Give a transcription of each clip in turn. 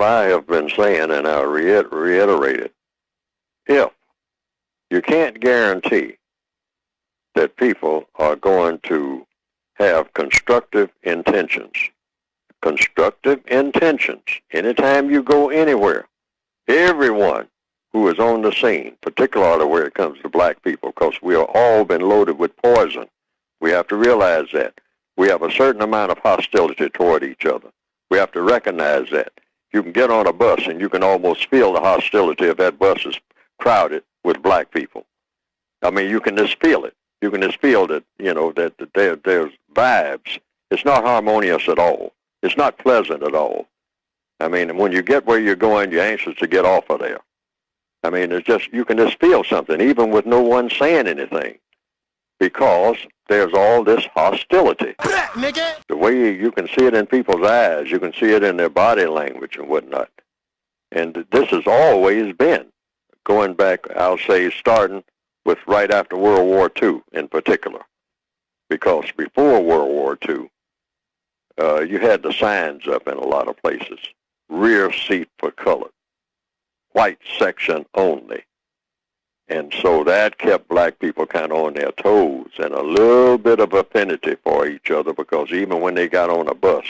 I have been saying, and I'll reiterate it, if you can't guarantee that people are going to have constructive intentions, anytime you go anywhere, everyone who is on the scene, particularly where it comes to black people, because we have all been loaded with poison. We have to realize that. We have a certain amount of hostility toward each other. We have to recognize that. You can get on a bus and you can almost feel the hostility if that bus is crowded with black people. I mean, you can just feel it. You can just feel that, that there's vibes. It's not harmonious at all. It's not pleasant at all. I mean, when you get where you're going, you're anxious to get off of there. I mean, it's just, you can just feel something, even with no one saying anything, because there's all this hostility. The way you can see it in people's eyes, you can see it in their body language and whatnot. And this has always been, going back, I'll say, starting with right after World War II in particular, because before World War II, you had the signs up in a lot of places, rear seat for colored, white section only. And so that kept black people kind of on their toes and a little bit of affinity for each other, because even when they got on a bus,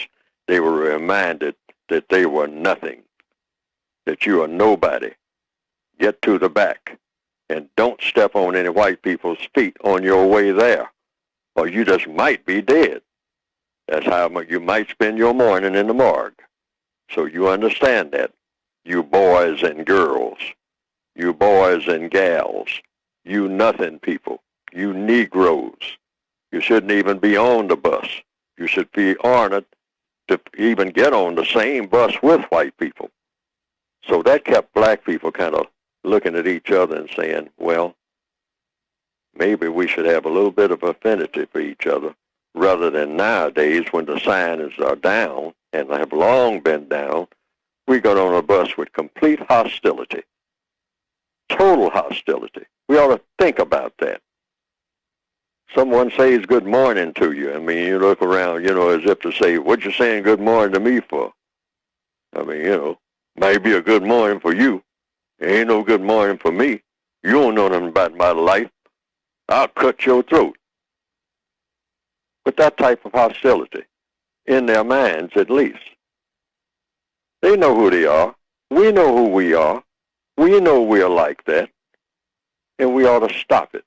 they were reminded that they were nothing, that you are nobody. Get to the back and don't step on any white people's feet on your way there, or you just might be dead. That's how you might spend your morning in the morgue. So you understand that, you boys and girls, you boys and gals, you nothing people, you Negroes. You shouldn't even be on the bus. You should be honored to even get on the same bus with white people. So that kept black people kind of looking at each other and saying, well, maybe we should have a little bit of affinity for each other, rather than nowadays when the signs are down, and have long been down, we got on a bus with complete hostility, total hostility. We ought to think about that. Someone says good morning to you. I mean, you look around, as if to say, what you saying good morning to me for? I mean, might be a good morning for you. It ain't no good morning for me. You don't know nothing about my life. I'll cut your throat. But that type of hostility, in their minds at least. They know who they are. We know who we are. We know we're like that. And we ought to stop it.